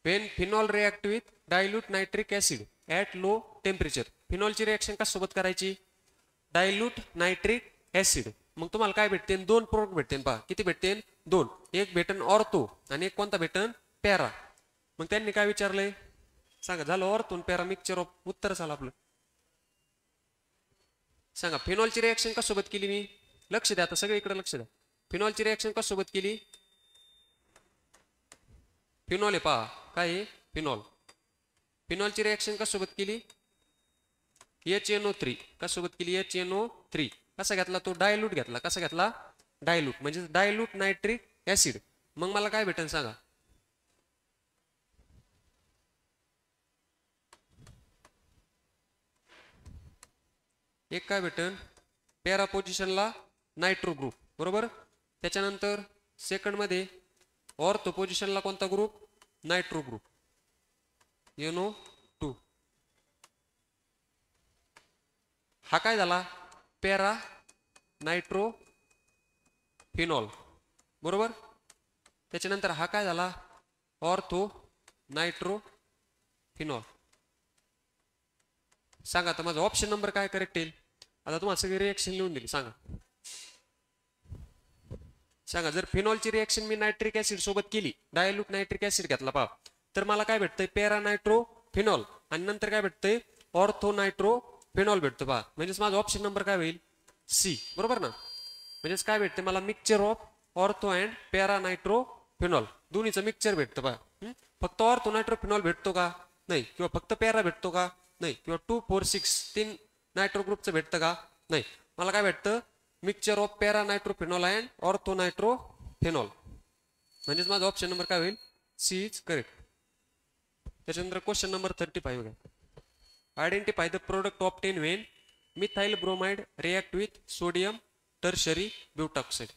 When phenol react with dilute nitric acid at low temperature. फिनॉलची रिॲक्शन कशासोबत करायची? Dilute nitric acid. मग तुम्हाला काय भेटते? 2 प्रोडक्ट भेटते पहा. किती भेटते? 2. एक भेटन ऑर्थो आणि एक कोणता भेटन? पॅरा. मग त्यांनी काय विचारलंय सांगा? झालं ऑर्थो आणि पॅरा मिक्सचर ऑफ. उत्तर झालं आपलं. सांगा फिनॉलची रिॲक्शन कशासोबत केली मी? लक्ष द्या आता सगळे इकडे लक्ष द्या. फिनॉलची रिॲक्शन कशासोबत केली? फिनॉल आहे पहा. काय आहे? फिनॉल. फिनॉलची रिॲक्शन कशासोबत केली? HNO3. कशासोबत केली? HNO3. कसा घेतला तो? डायल्यूट घेतला. कसा घेतला? डायल्यूट म्हणजे डायल्यूट नायट्रिक ऍसिड. मग मला काय भेटेल सांगा? एक काय भेटेल? पॅरा पोझिशनला नायट्रो ग्रुप बरोबर. त्याच्यानंतर सेकंड मध्ये ऑर्थो पोझिशनला कोणता ग्रुप? Nitro group NO2. हा काय झाला? पॅरा नायट्रो फिनॉल बरोबर. त्याच्यानंतर हा काय झाला? Ortho nitro phenol. सांगा आता माझा ऑप्शन नंबर काय करेक्ट येईल? आता तुम्हाला सगळी रिएक्शन लिहून दिली. सांगा सांगा जर फिनॉलची रिएक्शन मी नायट्रिक ऍसिड सोबत केली, डायल्यूट नायट्रिक ऍसिड घेतला पहा, तर मला काय भेटतंय? पॅरा नायट्रो फिनॉल आणि नंतर काय भेटतंय? ऑर्थो नायट्रो फिनॉल भेटतो पहा. म्हणजेच माझा ऑप्शन नंबर काय होईल? सी बरोबर ना. म्हणजेच काय भेटते मला? Mixture of ortho and para nitro phenol. दोन्हीचं मिक्सचर भेटतं पहा. फक्त ऑर्थो नायट्रो फिनॉल भेटतो का? नाही. किंवा फक्त पॅरा भेटतो का? नाही. किंवा 2 4 6 3 नायट्रो ग्रुपचं भेटतं का? नाही. मला काय भेटतं? Mixture of para nitro phenol and ortho nitro phenol. म्हणजेच माझा ऑप्शन नंबर काय होईल? C is correct. त्याच्यानंतर क्वेश्चन नंबर 35 बघा. Identify the product obtain when methyl bromide react with sodium tertiary butoxide.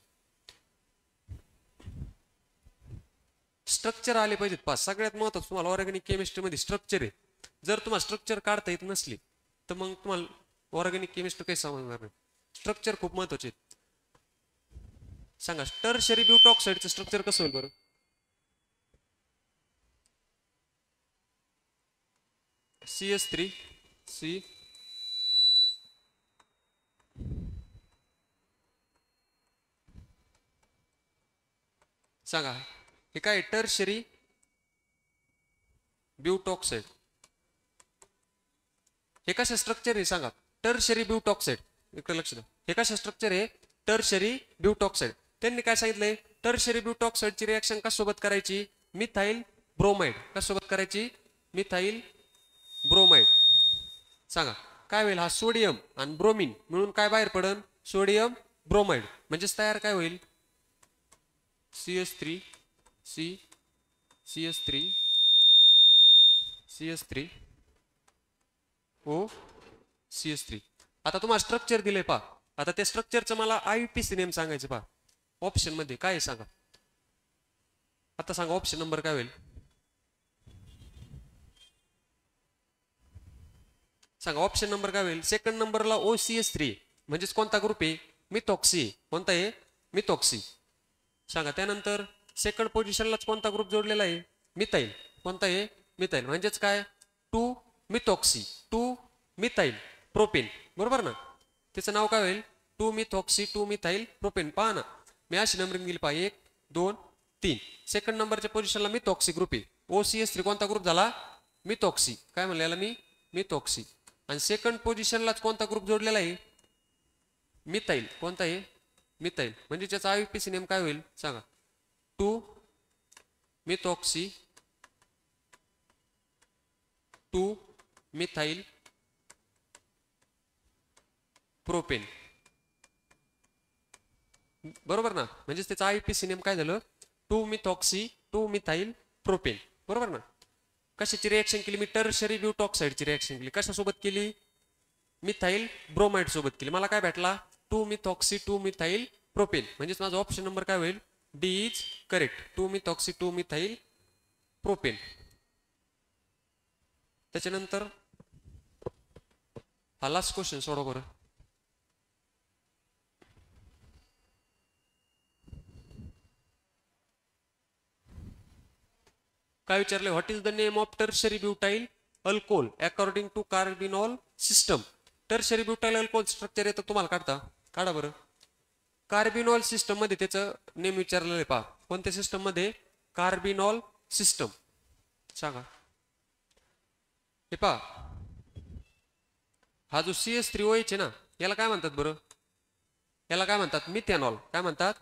Structure आले पाहिजेत पहा. सगळ्यात महत्त्वाचं तुम्हाला ऑर्गॅनिक केमिस्ट्रीमध्ये स्ट्रक्चर आहे. जर तुम्हाला स्ट्रक्चर काढता येत नसली तर मग तुम्हाला ऑर्गॅनिक केमिस्ट्री काही समजणार नाही. स्ट्रक्चर खूप महत्त्वाचे आहेत. सांगा टर्शरी ब्यूटॉक्साइडचं स्ट्रक्चर कसं होईल बरं? CS3 C सांगा हे काय? Tertiary butoxide. हे कशा स्ट्रक्चर आहे सांगा? Tertiary butoxide. इकडे लक्ष द्या. हे कशा स्ट्रक्चर आहे? Tertiary butoxide. त्यांनी काय सांगितलंय? टर्शरी ब्यूटॉक्साइडची रिॲक्शन कशासोबत करायची? Methyl bromide. कशासोबत करायची? Methyl bromide. सांगा काय होईल? हा सोडियम आणि ब्रोमिन मिळून काय बाहेर पडन? Sodium bromide. म्हणजेच तयार काय होईल? CS3 C CS3 CS3 O CS3. आता तुम्हाला स्ट्रक्चर दिलंय पहा. आता त्या स्ट्रक्चरचं मला IUPAC नेम सांगायचं पहा. ऑप्शन मध्ये काय सांगा? आता सांगा ऑप्शन नंबर काय होईल? सांगा ऑप्शन नंबर काय होईल? सेकंड नंबरला OCS3 म्हणजेच कोणता ग्रुप आहे? मिथॉक्सी. कोणता आहे? मिथॉक्सी. सांगा त्यानंतर सेकंड पोझिशनलाच कोणता ग्रुप जोडलेला आहे? मिथाइल. कोणता आहे? मिथाइल. म्हणजेच काय? 2 मिथॉक्सी 2 मिथाइल प्रोपेन बरोबर ना. त्याचं नाव काय होईल? 2 मिथॉक्सी 2 मिथाइल प्रोपेन. पहा ना मी अशी नंबरिंग दिली पहा. 1 2 3. सेकंड नंबरच्या पोझिशनला मिथॉक्सी ग्रुप आहे. OCS3 कोणता ग्रुप झाला? मिथॉक्सी. काय म्हणलं याला मी? मिथॉक्सी. आणि सेकंड पोझिशनलाच कोणता ग्रुप जोडलेला आहे? मिथाइल. कोणता आहे? मिथाइल. म्हणजे त्याचा IUPAC नेम काय होईल सांगा? 2 मिथॉक्सी 2 मिथाइल प्रोपेन बरोबर ना. म्हणजेच त्याचा IUPAC नेम काय झालं? 2 मिथॉक्सी 2 मिथाइल प्रोपेन बरोबर ना. कशाची रिॲक्शन केली मी? टर्शरी ब्यूटॉक्साइडची रिॲक्शन केली. कशासोबत केली? मिथाईल ब्रोमाइड सोबत केली, मला काय भेटला 2 मिथॉक्सी 2 मिथाईल प्रोपेन, म्हणजेच माझा ऑप्शन नंबर काय होईल, D is correct, 2 methoxy 2 methyl propane. त्याच्यानंतर हा लास्ट क्वेश्चन सोडा बरं. काय विचारले, what is the name of tertiary butyl alcohol according to carbinol system. Tertiary butyl alcohol structure येतं तुम्हाला, काढा बरं. कार्बिनॉल सिस्टम मध्ये त्याचं नेम विचारलेलं आहे पहा, कोणत्या सिस्टम मध्ये, कार्बिनॉल सिस्टम. सांगा हे पहा, हा जो CH3OH आहे ना, याला काय म्हणतात बरं, याला काय म्हणतात, मिथेनॉल. काय म्हणतात,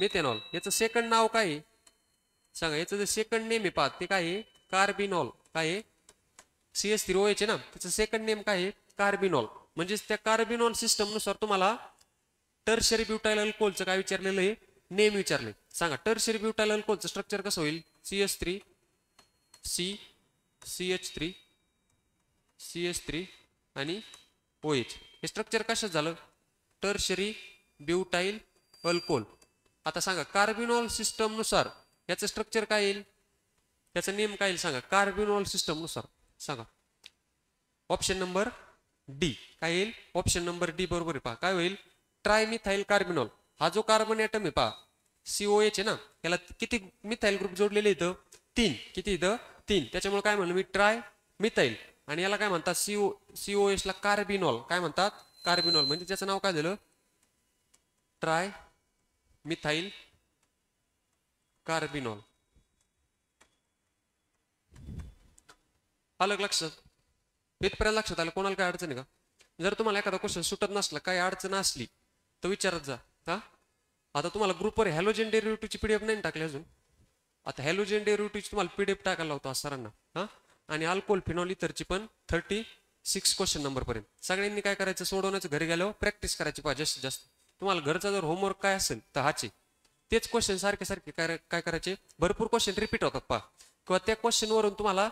मिथेनॉल. याचं सेकंड नाव काय आहे सांगा, याचं जे सेकंड नेम आहे पहा ते काय आहे, कार्बिनॉल. काय आहे, CH3OH आहे ना, त्याचं सेकंड नेम काय आहे, कार्बिनॉल. म्हणजेच त्या कार्बिनॉल सिस्टम नुसार तुम्हाला टर्शरी ब्युटाइल अल्कोहोलचं काय विचारलेलं आहे, नेम विचारले. सांगा टर्शरी ब्युटाइल अल्कोहोलचं स्ट्रक्चर कसं होईल, CH3 CH3 CH3 आणि OH. हे स्ट्रक्चर कशात झालं, टर्शरी ब्युटाइल अल्कोहोल. आता सांगा कार्बिनॉल सिस्टम नुसार याचं स्ट्रक्चर काय येईल, त्याचं नेम काय येईल सांगा, कार्बिनॉल सिस्टम नुसार. सांगा ऑप्शन नंबर डी. काय येईल, ऑप्शन नंबर डी बरोबर आहे पहा. काय होईल, ट्रायमिथाइल कार्बिनॉल. हा जो कार्बन ॲटम आहे पहा COH आहे ना, याला किती मिथाइल ग्रुप जोडलेले इथं, 3. किती इथं, 3. त्याच्यामुळे काय म्हणलं मी, ट्राय मिथाइल. आणि याला काय म्हणतात, COH ला कार्बिनॉल. काय म्हणतात, कार्बिनॉल. म्हणजे त्याचं नाव काय झालं, ट्राय मिथाइल कार्बिनॉल. अलग लक्षात, इथपर्यंत लक्षात आलं. कोणाला काय अडचण आहे का, जर तुम्हाला एखादा क्वेश्चन सुटत नसला, काही अडचण असली तर विचारत जा. हा आता तुम्हाला ग्रुपवर हॅलोजन डेरिव्हेटिव्हची PDF नाही टाकली अजून, आता हॅलोजन डेरिव्हेटिव्हची तुम्हाला PDF टाकायला होतो सरांना. हा आणि अल्कोहोल फिनॉल इथरची पण 36 क्वेश्चन नंबर पर्यंत. सगळ्यांनी काय करायचं, सोडवण्याचं घरी गेल्यावर प्रॅक्टिस करायची पाहिजे जास्तीत जास्त. तुम्हाला घरचा जर होमवर्क काय असेल तर हाचे तेच क्वेश्चन सारखे सारखे काय करायचे, भरपूर क्वेश्चन रिपीट होतात पहा, किंवा त्या क्वेश्चन वरून तुम्हाला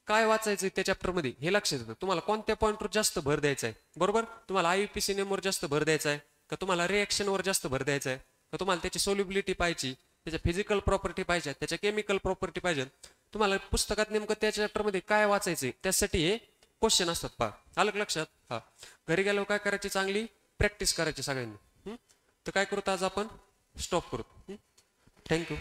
काय वाचायचं त्या चॅप्टर मध्ये हे लक्षात येतं. तुम्हाला कोणत्या पॉईंटवर जास्त भर द्यायचा आहे, बरोबर. तुम्हाला IUPAC नेमवर जास्त भर द्यायचा आहे का, तुम्हाला रिएक्शनवर जास्त भर द्यायचा आहे का, तुम्हाला त्याची सोल्युबिलिटी पाहिजे, त्याच्या फिजिकल प्रॉपर्टी पाहिजे, त्याच्या केमिकल प्रॉपर्टी पाहिजे, तुम्हाला पुस्तकात नेमकं त्या चॅप्टर मध्ये काय वाचायचंय त्यासाठी हे क्वेश्चन असतात पहा. अलग लक्षात. हा घरी गेल्यावर काय करायची, चांगली प्रॅक्टिस करायची सगळ्यांनी. तर काय करू आज आपण, स्टॉप करू. थँक्यू.